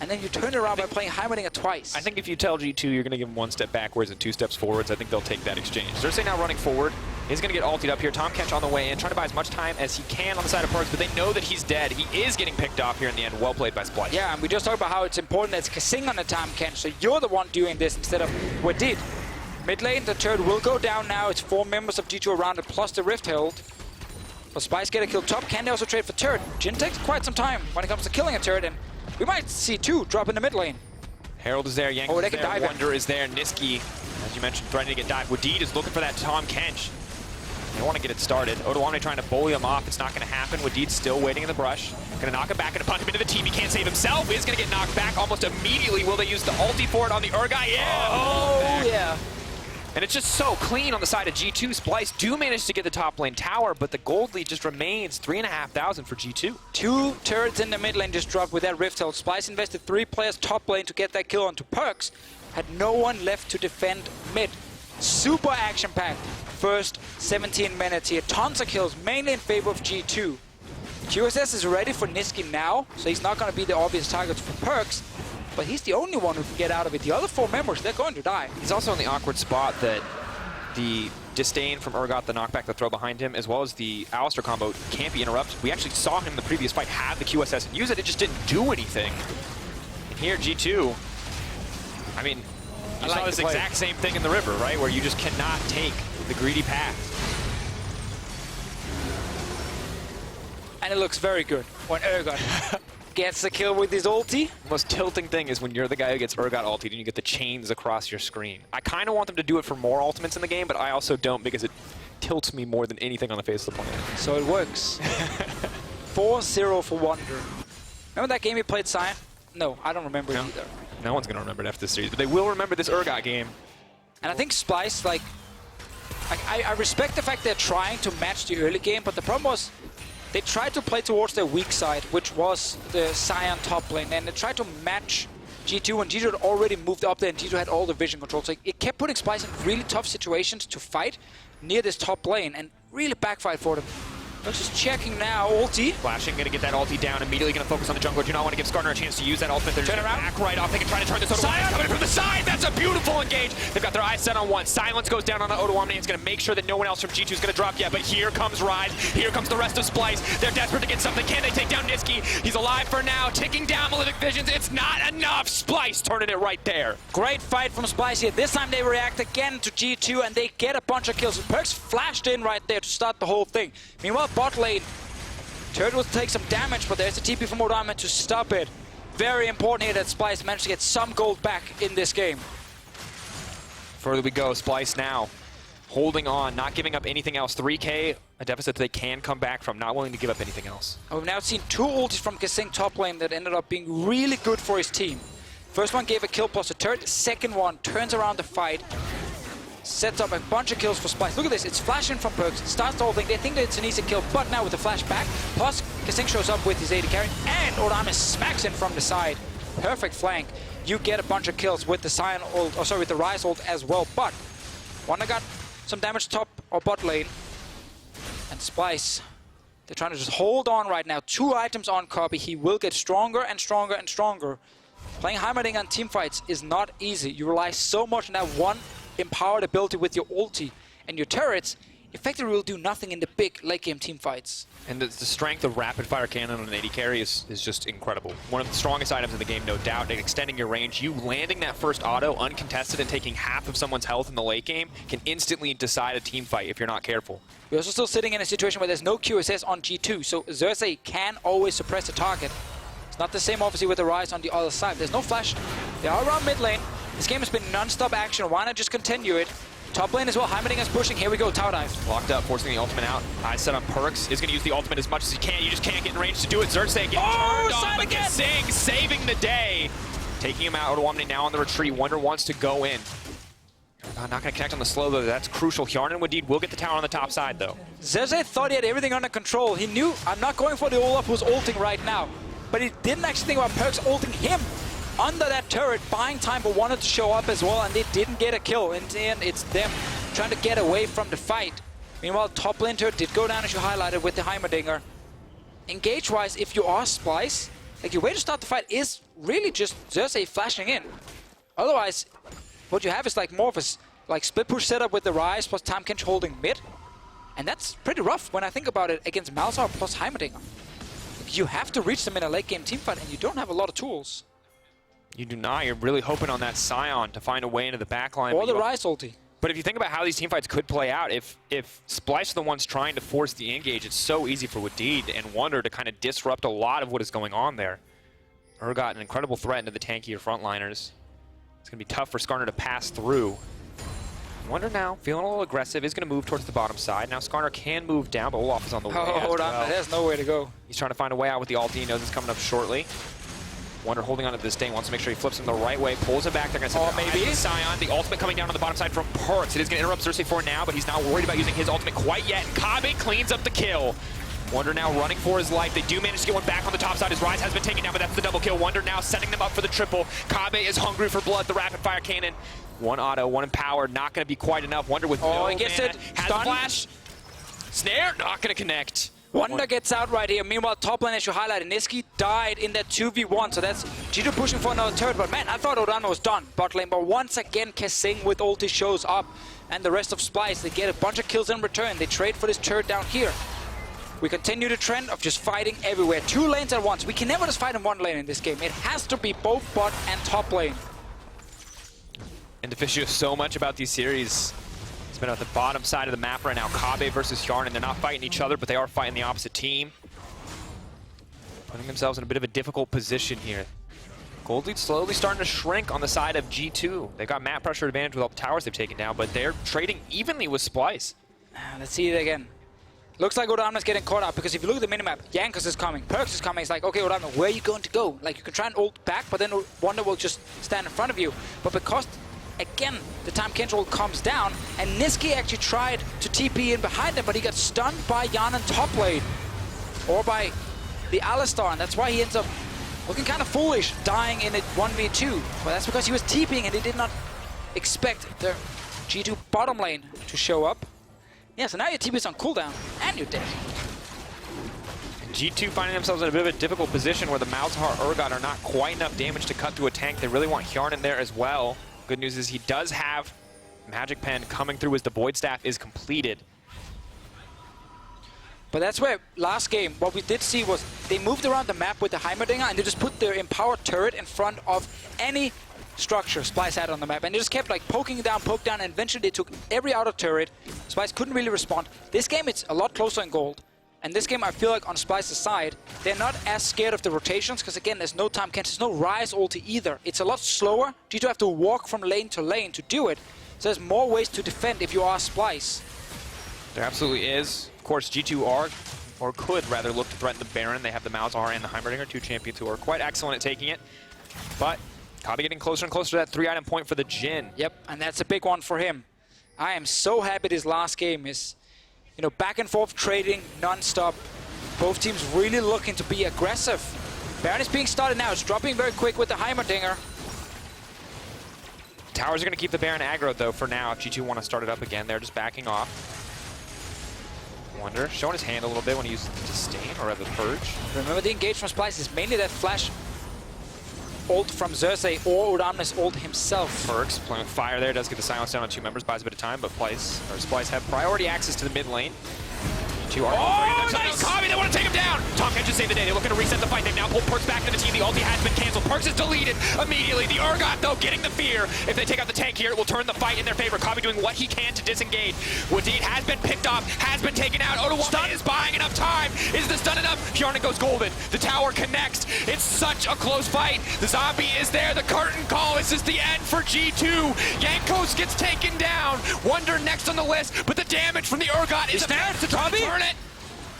And then you turn it around by playing Heimerdinger twice. I think if you tell G2 you're going to give him 1 step backwards and 2 steps forwards, I think they'll take that exchange. Xerxe now running forward. He's going to get ultied up here. Tahm Kench on the way in, trying to buy as much time as he can on the side of PerkZ, but they know that he's dead. He is getting picked off here in the end. Well played by Splyce. Yeah, and we just talked about how it's important that it's Kasing on the Tahm Kench, so you're the one doing this instead of Wadid. Mid lane, the turret will go down now. It's 4 members of G2 around it, plus the Rift Herald. But Splyce get a kill top. Can they also trade for turret? Jhin takes quite some time when it comes to killing a turret, and we might see 2 drop in the mid lane. Herald is there, Jankos they is can there, dive Wunder is there, Nisqy, as you mentioned, threatening to get dived. Wadid is looking for that Tahm Kench. They want to get it started. Odoamne trying to bully him off. It's not going to happen. Wadid's still waiting in the brush. Going to knock him back and punch him into the team. He can't save himself. He's going to get knocked back almost immediately. Will they use the ulti for it on the Urgot? Yeah! Oh, yeah. And it's just so clean on the side of G2. Splyce do manage to get the top lane tower, but the gold lead just remains 3,500 for G2. 2 turrets in the mid lane just dropped with that Rift Herald. Splyce invested 3 players top lane to get that kill onto PerkZ. Had no one left to defend mid. Super action-packed. First 17 minutes here. Tons of kills, mainly in favor of G2. QSS is ready for Nisqy now, so he's not going to be the obvious target for PerkZ. But he's the only one who can get out of it. The other 4 members, they're going to die. He's also in the awkward spot that the disdain from Urgot, the knockback, the throw behind him, as well as the Alistar combo can't be interrupted. We actually saw him in the previous fight have the QSS and use it. It just didn't do anything. And here, G2, I mean, you saw this exact same thing in the river, right? Where you just cannot take the greedy path. And it looks very good when Urgot gets the kill with his ulti. The most tilting thing is when you're the guy who gets Urgot ultied and you get the chains across your screen. I kind of want them to do it for more ultimates in the game, but I also don't because it tilts me more than anything on the face of the planet. So it works. 4-0 for Wunder. Remember that game he played Sion? No, I don't remember it either. No one's going to remember it after this series, but they will remember this Urgot game. And I think Splyce, like, I respect the fact they're trying to match the early game, but the problem was they tried to play towards their weak side, which was the Sion top lane, and they tried to match G2 when G2 had already moved up there and G2 had all the vision control. So it kept putting Splyce in really tough situations to fight near this top lane, and really backfired for them. Looks just checking now, ulti. Flashing, gonna get that ulti down, immediately gonna focus on the jungler. Do not want to give Skarner a chance to use that ultimate. They're Turn just around. back right off. They can try to turn this Odoamne coming from the side. That's a beautiful engage. They've got their eyes set on one. Silence goes down on the Odoamne. It's gonna make sure that no one else from G2 is gonna drop yet. But here comes Ryze. Here comes the rest of Splyce. They're desperate to get something. Can they take down Nisqy? He's alive for now. Ticking down Malefic Visions. It's not enough. Splyce turning it right there. Great fight from Splyce here. This time they react again to G2 and they get a bunch of kills. PerkZ flashed in right there to start the whole thing. Meanwhile, bot lane, Turret will take some damage, but there's a TP from Odoamne to stop it. Very important here that Splyce managed to get some gold back in this game. Further we go, Splyce now holding on, not giving up anything else. 3K, a deficit they can come back from, not willing to give up anything else. We've now seen 2 ultis from Kasing top lane that ended up being really good for his team. First one gave a kill plus a turret, second one turns around the fight, sets up a bunch of kills for Splyce. Look at this, it's flashing from PerkZ, starts the whole thing. They think that it's an easy kill, but now with the flash back, plus Kasing shows up with his AD carry, and Odoamne smacks in from the side. Perfect flank. You get a bunch of kills with the Sion ult, or sorry, with the Ryze ult as well, but Wunder got some damage top or bot lane, and Splyce, they're trying to just hold on right now. 2 items on Kobbe, he will get stronger and stronger and stronger. Playing Heimerdinger on team fights is not easy. You rely so much on that one empowered ability with your ulti, and your turrets effectively will do nothing in the big late game team fights. And the strength of rapid fire cannon on an AD carry is just incredible. One of the strongest items in the game, no doubt, and extending your range. You landing that first auto uncontested and taking half of someone's health in the late game can instantly decide a team fight if you're not careful. We're also still sitting in a situation where there's no QSS on G2, so Xerxe can always suppress the target. It's not the same obviously with the Ryze on the other side. There's no flash. They are around mid lane. This game has been non-stop action. Why not just continue it? Top lane as well. Heimerdinger's pushing. Here we go. Tower dive. Locked up, forcing the ultimate out. Eyes set on PerkZ. Is going to use the ultimate as much as he can. You just can't get in range to do it. Xerxe getting turned on, but Kasing saving the day. Taking him out. Odoamne now on the retreat. Wunder wants to go in. Not going to connect on the slow, though. That's crucial. Hjärnan and Wadid will get the tower on the top side, though. Xerxe thought he had everything under control. He knew, I'm not going for the Olaf who's ulting right now. But he didn't actually think about PerkZ ulting him under that turret, buying time for Wunder to show up as well, and they didn't get a kill. In the end, it's them trying to get away from the fight. Meanwhile, top lane turret did go down, as you highlighted, with the Heimerdinger. Engage-wise, if you are Splyce, like your way to start the fight is really just Xerxe flashing in. Otherwise, what you have is like more of a like split push setup with the Ryze plus Tahm Kench holding mid. And that's pretty rough when I think about it against Malzahar plus Heimerdinger. You have to reach them in a late game teamfight, and you don't have a lot of tools. You do not. You're really hoping on that Sion to find a way into the backline. Or the Ryze ulti. But if you think about how these teamfights could play out, if Splyce are the ones trying to force the engage, it's so easy for Wadid and Wunder to kind of disrupt a lot of what is going on there. Urgot, an incredible threat into the tankier frontliners. It's going to be tough for Skarner to pass through. Wunder now, feeling a little aggressive, is going to move towards the bottom side. Now Skarner can move down, but Olaf is on the way as hold on, well. there's no way to go. He's trying to find a way out with the ulti. He knows it's coming up shortly. Wunder holding on to this thing, wants to make sure he flips him the right way, pulls him back. They're going to set maybe Sion. The ultimate coming down on the bottom side from PerkZ. It is going to interrupt Xerxe for now, but he's not worried about using his ultimate quite yet. And Kobbe cleans up the kill. Wunder now running for his life. They do manage to get one back on the top side as Ryze has been taken down, but that's the double kill. Wunder now setting them up for the triple. Kobbe is hungry for blood. The rapid fire cannon. One auto, one empowered. Not going to be quite enough. Wunder with no he gets mana. it. Has a flash. Snare, not going to connect. Wunder gets out right here. Meanwhile, top lane, as you highlighted, Nisqy died in that 2v1, so that's G2 pushing for another turret. But man, I thought Odoamne was done, bot lane. But once again, Kasing with ulti shows up, and the rest of Splyce, they get a bunch of kills in return. They trade for this turret down here. We continue the trend of just fighting everywhere. 2 lanes at once. We can never just fight in one lane in this game. It has to be both bot and top lane. And Deficio so much about these series. It's been at the bottom side of the map right now. Kobbe versus Hjärnan. They're not fighting each other, but they are fighting the opposite team. Putting themselves in a bit of a difficult position here. Gold lead slowly starting to shrink on the side of G2. They've got map pressure advantage with all the towers they've taken down, but they're trading evenly with Splyce. Let's see it again. Looks like Odoamne's getting caught up, because if you look at the minimap, Jankos is coming, PerkZ is coming. It's like, okay, Odoamne, where are you going to go? Like, you can try and ult back, but then Wunder will just stand in front of you. But because, again, the Tahm Kench ult comes down, and Nisqy actually tried to TP in behind him, but he got stunned by Hjärnan top lane, or by the Alistar, and that's why he ends up looking kind of foolish, dying in a 1v2. But that's because he was TPing, and he did not expect the G2 bottom lane to show up. Yeah, so now your TP is on cooldown, and you're dead. G2 finding themselves in a bit of a difficult position where the Malzahar Urgot are not quite enough damage to cut through a tank. They really want Hjärnan there as well. Good news is he does have Magic Pen coming through as the Void Staff is completed. But that's where last game, what we did see was they moved around the map with the Heimerdinger and they just put their empowered turret in front of any structure Splyce had on the map. And they just kept like poking down, and eventually they took every outer turret. Splyce couldn't really respond. This game, it's a lot closer in gold. And this game, I feel like on Splyce's side, they're not as scared of the rotations, because again, there's no Tahm Kench, there's no Ryze ulti either. It's a lot slower. G2 have to walk from lane to lane to do it. So there's more ways to defend if you are Splyce. There absolutely is. Of course, G2 are, or could rather, look to threaten the Baron. They have the Malzahar and the Heimerdinger, two champions who are quite excellent at taking it. But Kobbe getting closer and closer to that 3-item point for the Jhin. Yep, and that's a big one for him. I am so happy this last game is, you know, back and forth trading non-stop. Both teams really looking to be aggressive. Baron is being started now. It's dropping very quick with the Heimerdinger. Towers are going to keep the Baron aggro, though, for now. If G2 want to start it up again, they're just backing off. Wunder showing his hand a little bit when he used Disdain, or rather Purge. Remember, the engage from Splyce is mainly that flash ult from Xerxe or Odoamne's ult himself. PerkZ playing with fire there, does get the silence down on 2 members, buys a bit of time, but Splyce have priority access to the mid lane. Two are nice! Kobbe, they want to take him down! Tahm Kench just saved the day. They're looking to reset the fight. They've now pulled PerkZ back to the team. The ulti has been canceled. PerkZ is deleted immediately. The Urgot, though, getting the fear. If they take out the tank here, it will turn the fight in their favor. Kobbe doing what he can to disengage. Wadid has been picked off, has been taken out. Odoamne is buying enough time. Is the stun enough? Hjärnan goes golden. The tower connects. It's such a close fight. The zombie is there. The curtain call. This is the end for G2. Jankos gets taken down. Wunder next on the list, but the damage from the Urgot is enough to turn it.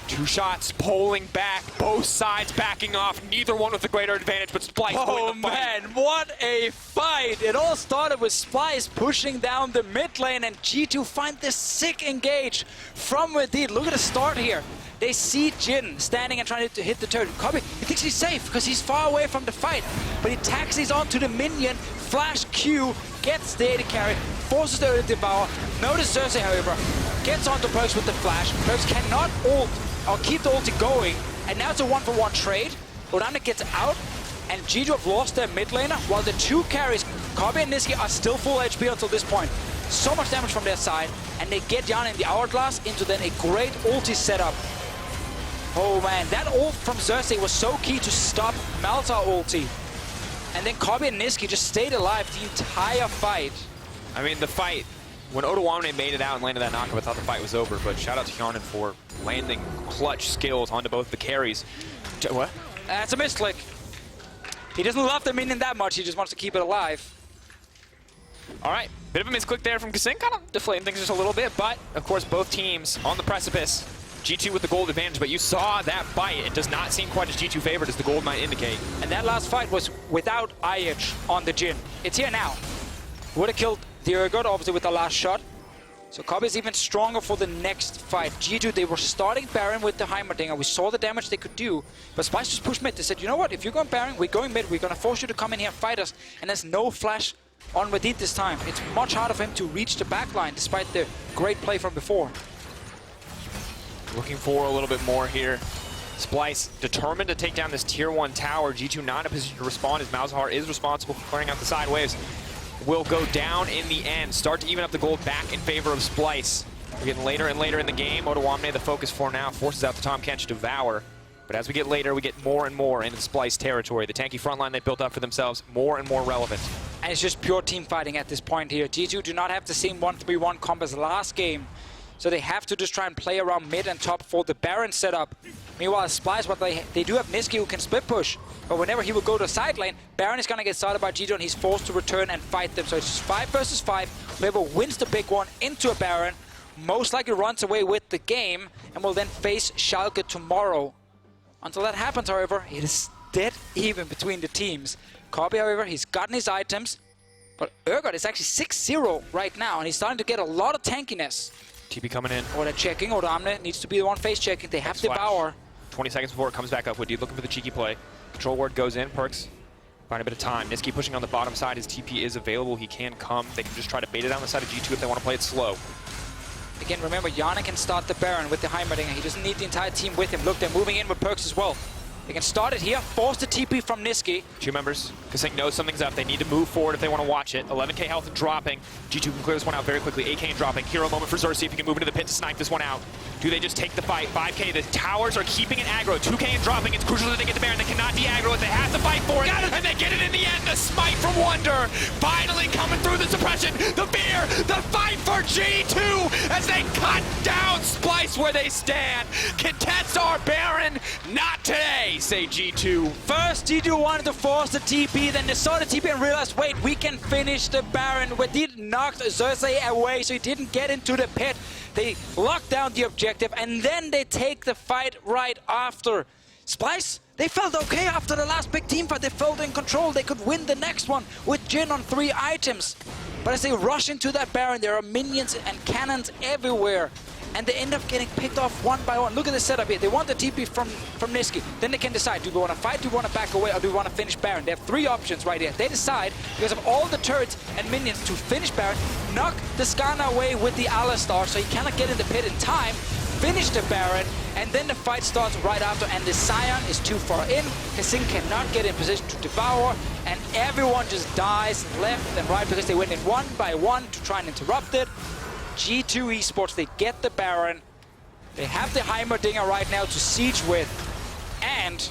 2 shots, pulling back, both sides backing off, neither one with a greater advantage, but Splyce Oh the fight. man, what a fight! It all started with Splyce pushing down the mid lane, and G2 find this sick engage from Wadid. Look at the start here. They see Jhin standing and trying to hit the turret. Kobbe, he thinks he's safe because he's far away from the fight, but he taxis onto the minion, flash Q, gets the AD carry, forces the early devour. Notice Xerxe, however, gets onto PerkZ with the flash. PerkZ cannot ult or keep the ulti going, and now it's a 1-for-1 trade. Odoamne gets out, and G2 have lost their mid laner, while the 2 carries, Kobbe and Nisqy, are still full HP until this point. So much damage from their side, and they get Hjärnan in the hourglass into then a great ulti setup. Oh man, that ult from Xerxe was so key to stop Malzahar ulti. And then Kobbe and Nisqy just stayed alive the entire fight. I mean, the fight, when Odoamne made it out and landed that knockup, I thought the fight was over, but shout out to Hjärnan for landing clutch skills onto both the carries. What? That's a misclick. He doesn't love the minion that much, he just wants to keep it alive. All right, bit of a misclick there from Kasing, kind of deflating things just a little bit, but of course both teams on the precipice. G2 with the gold advantage, but you saw that fight. It does not seem quite as G2 favored as the gold might indicate. And that last fight was without IH on the Jhin. It's here now. Would have killed the Urgot, obviously, with the last shot. So Kobbe is even stronger for the next fight. G2, they were starting Baron with the Heimerdinger. We saw the damage they could do, but Splyce just pushed mid. They said, you know what, if you're going Baron, we're going mid. We're going to force you to come in here and fight us. And there's no flash on Wadid this time. It's much harder for him to reach the backline, despite the great play from before. Looking for a little bit more here. Splyce determined to take down this tier 1 tower. G2 not in a position to respond as Malzahar is responsible for clearing out the side waves. Will go down in the end. Start to even up the gold back in favor of Splyce. We're getting later and later in the game. Odoamne, the focus for now, forces out the Tahm Kench Devour. But as we get later, we get more and more into the Splyce territory. The tanky front line they built up for themselves, more and more relevant. And it's just pure team fighting at this point here. G2 do not have the same 1-3-1 comp as last game. So they have to just try and play around mid and top for the Baron setup. Meanwhile, Splyce, what they do have Nisqy who can split push. But whenever he will go to side lane, Baron is going to get started by G2 and he's forced to return and fight them. So it's just 5 versus 5. Whoever wins the big one into a Baron most likely runs away with the game and will then face Schalke tomorrow. Until that happens, however, it is dead even between the teams. Kobbe, however, he's gotten his items. But Urgot is actually 6-0 right now and he's starting to get a lot of tankiness. TP coming in. Oh, they're checking. Odoamne needs to be the one face checking. They have Devour. 20 seconds before it comes back up. Wadid looking for the cheeky play. Control ward goes in. PerkZ find a bit of time. Nisqy pushing on the bottom side. His TP is available. He can come. They can just try to bait it down the side of G2 if they want to play it slow. Again, remember, Hjärnan can start the Baron with the Heimerdinger. He doesn't need the entire team with him. Look, they're moving in with PerkZ as well. They can start it here, force the TP from Nisqy. Two members. Kasing knows something's up. They need to move forward if they want to watch it. 11k health dropping. G2 can clear this one out very quickly. 8k dropping. Hero moment for Xerxe if he can move into the pit to snipe this one out. Do they just take the fight? 5k. The towers are keeping it aggro. 2k and dropping. It's crucial that they get the Baron. They cannot de-aggro it. They have to fight for it. And they get it in the end. The smite from Wunder. Finally coming through the suppression. The fear. The fight for G2 as they cut down Splyce where they stand. Contest our Baron. Not today, say G2. First, G2 wanted to force the TP, then they saw the TP and realized, wait, we can finish the Baron. Wadid knocked Xerxe away, so he didn't get into the pit. They locked down the objective, and then they take the fight right after. Splyce, they felt okay after the last big team fight. They felt in control. They could win the next one with Jhin on 3 items. But as they rush into that Baron, there are minions and cannons everywhere. And they end up getting picked off one by one. Look at the setup here. They want the TP from Nisqy. Then they can decide, do we want to fight, do we want to back away, or do we want to finish Baron? They have 3 options right here. They decide, because of all the turrets and minions, to finish Baron, knock the Skarner away with the Alistar, so he cannot get in the pit in time, finish the Baron, and then the fight starts right after, and the Sion is too far in. Kasing cannot get in position to devour, and everyone just dies left and right because they went in one by one to try and interrupt it. G2 eSports, they get the Baron. They have the Heimerdinger right now to siege with. And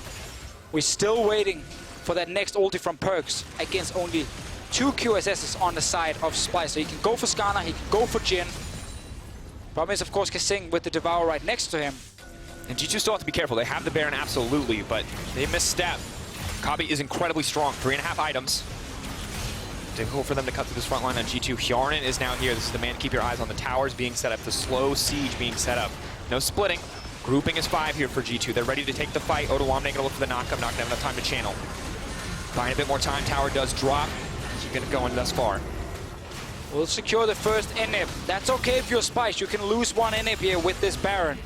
we're still waiting for that next ulti from PerkZ against only 2 QSSs on the side of Splyce. So he can go for Skarner, he can go for Jhin. Problem is, of course, Kasing with the Devour right next to him. And G2 still have to be careful. They have the Baron, absolutely, but they misstep. Kobbe is incredibly strong. 3.5 items. Difficult for them to cut through this front line on G2. Hjärnan is now here. This is the man to keep your eyes on. The towers being set up, the slow siege being set up. No splitting. Grouping is 5 here for G2. They're ready to take the fight. Odoamne gonna look for the knock-up. Not gonna have enough time to channel. Buying a bit more time. Tower does drop. Keep it going thus far. We'll secure the first inhib. That's okay if you're Splyce. You can lose 1 inhib here with this Baron.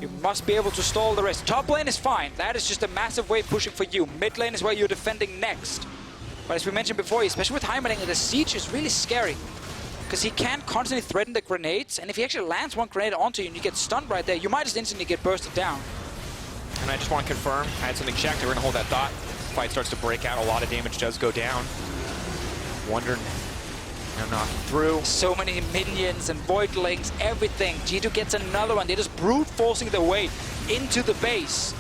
You must be able to stall the rest. Top lane is fine. That is just a massive wave pushing for you. Mid lane is where you're defending next. But as we mentioned before, especially with Heimerdinger, the siege is really scary. Because he can constantly threaten the grenades, and if he actually lands 1 grenade onto you and you get stunned right there, you might just instantly get bursted down. And I just want to confirm, I had something checked, we're going to hold that thought. Fight starts to break out, a lot of damage does go down. Wunder now knocking through. So many minions and voidlings, everything. G2 gets another one. They're just brute forcing their way into the base.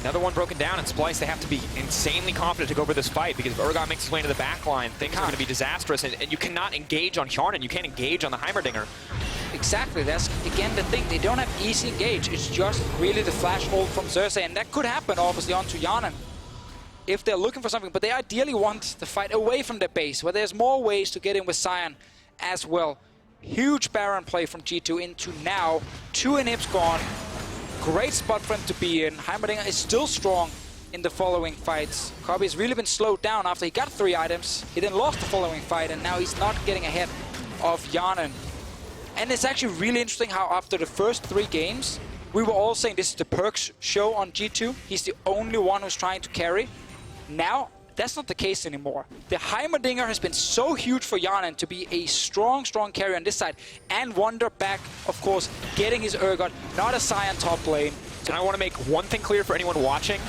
Another one broken down, and Splyce, they have to be insanely confident to go over this fight, because if Urgot makes his way into the back line, things are going to be disastrous, and you cannot engage on Hjärnan, you can't engage on the Heimerdinger. Exactly, that's again the thing, they don't have easy engage, it's just really the flash hold from Xerxe, and that could happen obviously onto Hjärnan if they're looking for something, but they ideally want the fight away from the base, where there's more ways to get in with Sion as well. Huge Baron play from G2 into now, 2 inhibs gone. Great spot for him to be in. Heimerdinger is still strong in the following fights. Kobbe has really been slowed down after he got 3 items. He then lost the following fight, and now he's not getting ahead of Hjärnan. And it's actually really interesting how after the first 3 games, we were all saying this is the PerkZ show on G2. He's the only one who's trying to carry. Now, that's not the case anymore. The Heimerdinger has been so huge for Hjärnan to be a strong, strong carry on this side. And Wunder back, of course, getting his Urgot, not a Sion top lane. And I want to make one thing clear for anyone watching.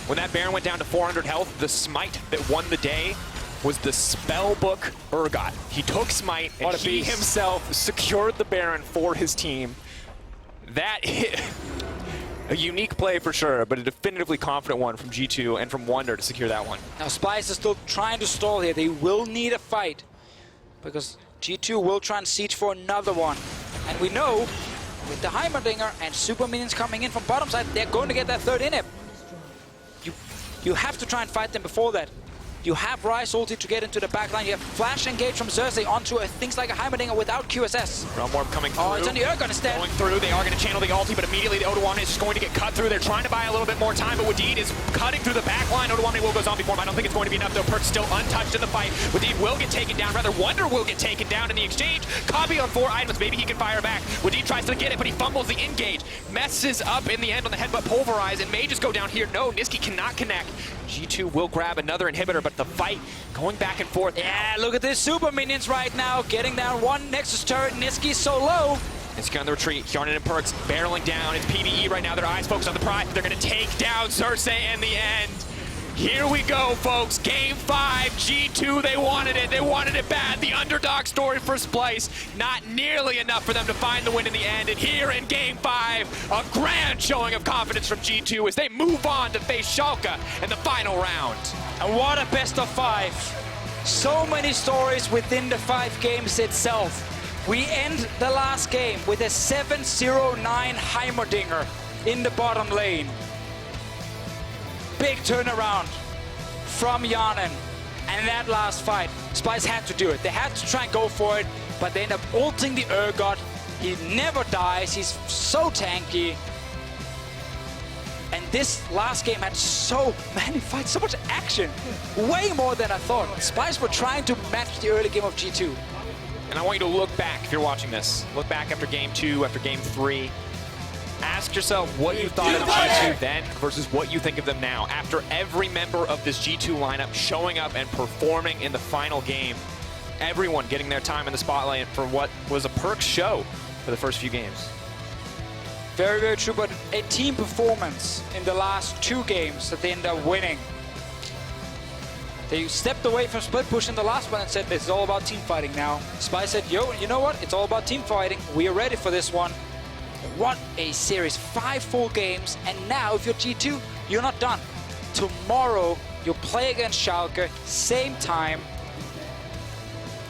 When that Baron went down to 400 health, the smite that won the day was the Spellbook Urgot. He took smite, and he himself secured the Baron for his team. That hit... A unique play for sure, but a definitively confident one from G2 and from Wunder to secure that one. Now Splyce is still trying to stall here. They will need a fight because G2 will try and siege for another one. And we know with the Heimerdinger and super minions coming in from bottom side, they're going to get that 3rd inhib. You have to try and fight them before that. You have Ryze ulti to get into the backline. You have flash engage from Xerxe onto things like a Heimerdinger without QSS. Realm Warp coming through. Oh, it's on the Urgot instead. Going through, they are going to channel the ulti, but immediately the Odoamne is just going to get cut through. They're trying to buy a little bit more time, but Wadid is cutting through the back line. Odoamne will go zombie form. I don't think it's going to be enough, though. PerkZ still untouched in the fight. Wadid will get taken down. Rather, Wunder will get taken down in the exchange. Kobbe on 4 items. Maybe he can fire back. Wadid tries to get it, but he fumbles the engage. Messes up in the end on the headbutt pulverize, and may just go down here. No, Nisqy cannot connect. G2 will grab another inhibitor, but the fight going back and forth. Yeah, look at this super minions right now, getting down 1 Nexus turret. Nisqy so low. Nisqy on the retreat. Hjärnan and PerkZ barreling down. It's PvE right now. Their eyes focused on the prize. They're going to take down Xerxe in the end. Here we go, folks. Game 5, G2, they wanted it. They wanted it bad. The underdog story for Splyce. Not nearly enough for them to find the win in the end. And here in Game 5, a grand showing of confidence from G2 as they move on to face Schalke in the final round. And what a best of 5. So many stories within the 5 games itself. We end the last game with a 7-0-9 Heimerdinger in the bottom lane. Big turnaround from Hjärnan. And that last fight, Splyce had to do it. They had to try and go for it, but they end up ulting the Urgot. He never dies, he's so tanky. And this last game had so many fights, so much action. Way more than I thought. Splyce were trying to match the early game of G2. And I want you to look back if you're watching this. Look back after Game 2, after Game 3. Ask yourself what you thought of G2 then versus what you think of them now. After every member of this G2 lineup showing up and performing in the final game. Everyone getting their time in the spotlight for what was a PerkZ show for the first few games. Very, very true, but a team performance in the last 2 games that they ended up winning. They stepped away from split push in the last one and said, this is all about team fighting now. Splyce said, yo, you know what? It's all about team fighting. We are ready for this one. What a series, 5 full games, and now if you're G2, you're not done. Tomorrow, you'll play against Schalke, same time,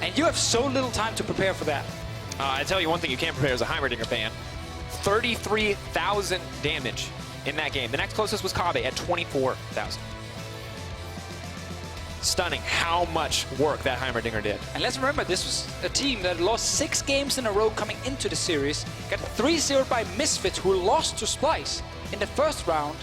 and you have so little time to prepare for that. I tell you one thing you can't prepare as a Heimerdinger fan. 33,000 damage in that game. The next closest was Kobbe at 24,000. Stunning how much work that Heimerdinger did. And let's remember, this was a team that lost 6 games in a row coming into the series. Got 3-0 by Misfits, who lost to Splyce in the first round.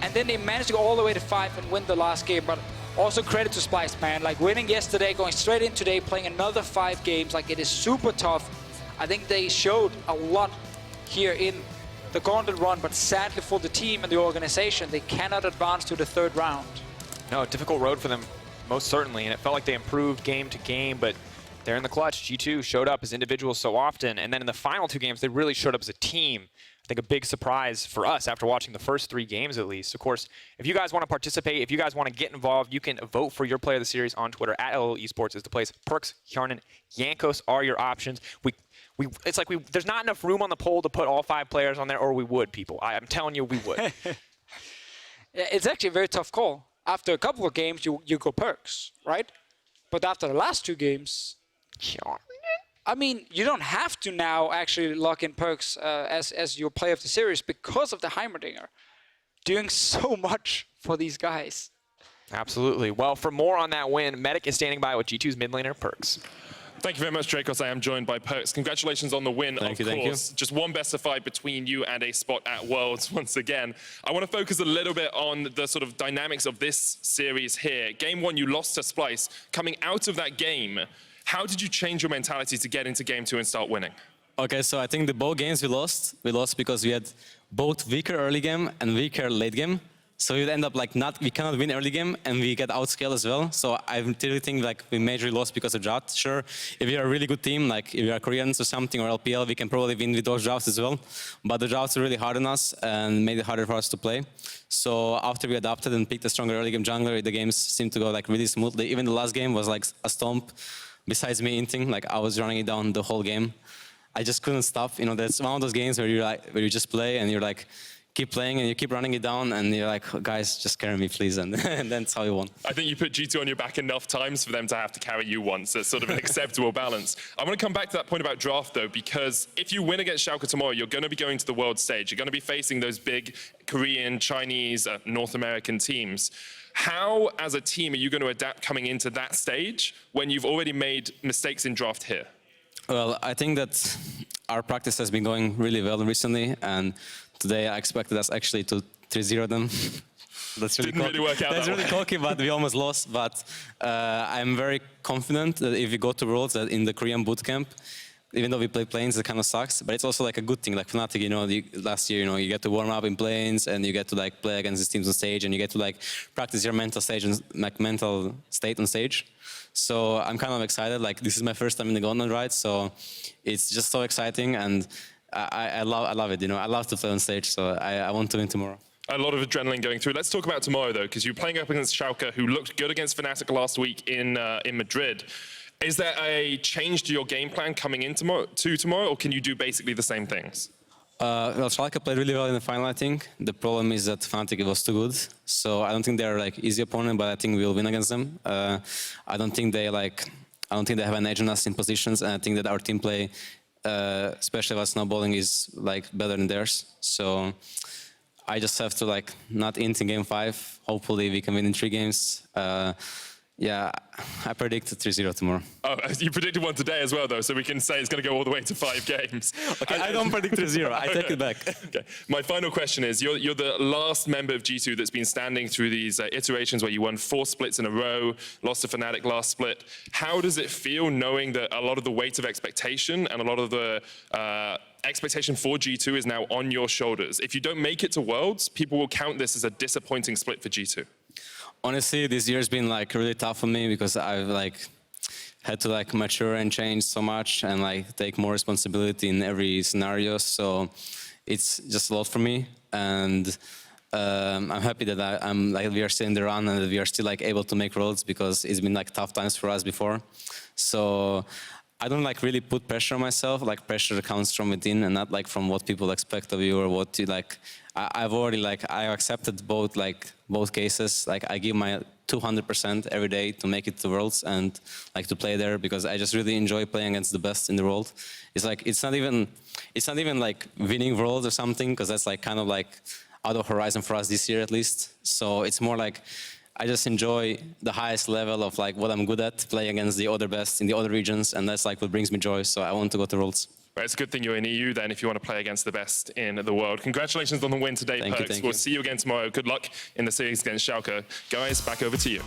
And then they managed to go all the way to 5 and win the last game. But also credit to Splyce, man. Like winning yesterday, going straight in today, playing another 5 games. Like it is super tough. I think they showed a lot here in the gauntlet run, but sadly for the team and the organization, they cannot advance to the 3rd round. No, difficult road for them, most certainly, and it felt like they improved game to game, but they're in the clutch. G2 showed up as individuals so often, and then in the final 2 games, they really showed up as a team. I think a big surprise for us after watching the first 3 games at least. Of course, if you guys want to participate, if you guys want to get involved, you can vote for your player of the series on Twitter. At LL Esports is the place. PerkZ, Hjärnan, Jankos are your options. It's like there's not enough room on the poll to put all 5 players on there, or we would, people. I'm telling you, we would. It's actually a very tough call. After a couple of games, you go PerkZ, right? But after the last 2 games, I mean, you don't have to now actually lock in PerkZ as your player of the series because of the Heimerdinger doing so much for these guys. Absolutely. Well, for more on that win, Medic is standing by with G2's mid laner, PerkZ. Thank you very much, Drakos. I am joined by PerkZ. Congratulations on the win, of course. Thank you. Just one best of 5 between you and a spot at Worlds once again. I want to focus a little bit on the sort of dynamics of this series here. Game 1, you lost to Splyce. Coming out of that game, how did you change your mentality to get into Game 2 and start winning? Okay, so I think the both games we lost because we had both weaker early game and weaker late game. So you'd end up like we cannot win early game and we get outscaled as well. So I really think like we majorly lost because of drought. Sure, if you're a really good team, like if you're Koreans or something or LPL, we can probably win with those droughts as well. But the droughts are really hard on us and made it harder for us to play. So after we adapted and picked a stronger early game jungler, the games seemed to go like really smoothly. Even the last game was like a stomp. Besides me inting, like I was running it down the whole game. I just couldn't stop. You know, that's one of those games where you just play and you're like, keep playing and you keep running it down and you're like, oh, guys, just carry me, please. And that's how you won. I think you put G2 on your back enough times for them to have to carry you once. It's sort of an acceptable balance. I want to come back to that point about draft, though, because if you win against Schalke tomorrow, you're going to be going to the world stage. You're going to be facing those big Korean, Chinese, North American teams. How, as a team, are you going to adapt coming into that stage when you've already made mistakes in draft here? Well, I think that our practice has been going really well recently, and today I expected us actually to 3-0 them. That's really Didn't really work out. That's really cocky, but we almost lost. But I'm very confident that if we go to Worlds, that in the Korean bootcamp, even though we play planes, it kind of sucks, but it's also like a good thing. Like Fnatic, you know, last year, you know, you get to warm up in planes and you get to like play against these teams on stage and you get to like practice your mental stage and like mental state on stage. So I'm kind of excited. Like this is my first time in the Golden, right? So it's just so exciting and I love it. You know, I love to play on stage. So I want to win tomorrow. A lot of adrenaline going through. Let's talk about tomorrow though, because you're playing up against Schalke, who looked good against Fnatic last week in Madrid. Is there a change to your game plan coming in tomorrow, or can you do basically the same things? Well, Schalke played really well in the final, I think. The problem is that Fnatic was too good. So I don't think they're like easy opponent, but I think we'll win against them. I don't think they have an edge on us in positions, and I think that our team play, especially with snowballing, is like better than theirs. So I just have to like not int in game 5. Hopefully we can win in 3 games. Yeah, I predict 3-0 tomorrow. Oh, you predicted one today as well, though, so we can say it's going to go all the way to 5 games. Okay, I don't predict 3-0. I take it back. Okay. My final question is, you're the last member of G2 that's been standing through these iterations where you won 4 splits in a row, lost to Fnatic last split. How does it feel knowing that a lot of the weight of expectation and a lot of the expectation for G2 is now on your shoulders? If you don't make it to Worlds, people will count this as a disappointing split for G2. Honestly, this year's been like really tough for me because I've like had to like mature and change so much and like take more responsibility in every scenario. So it's just a lot for me, and I'm happy that I'm like we are still in the run and that we are still like able to make Worlds because it's been like tough times for us before. So I don't like really put pressure on myself. Like pressure comes from within and not like from what people expect of you or what you like. I've already like I accepted both cases. Like I give my 200% every day to make it to Worlds and like to play there because I just really enjoy playing against the best in the world. It's like it's not even like winning Worlds or something because that's like kind of like out of horizon for us this year at least. So it's more like I just enjoy the highest level of like what I'm good at, playing against the other best in the other regions, and that's like what brings me joy. So I want to go to Worlds. Right, it's a good thing you're in EU then if you want to play against the best in the world. Congratulations on the win today, PerkZ. We'll see you again tomorrow. Good luck in the series against Schalke. Guys, back over to you.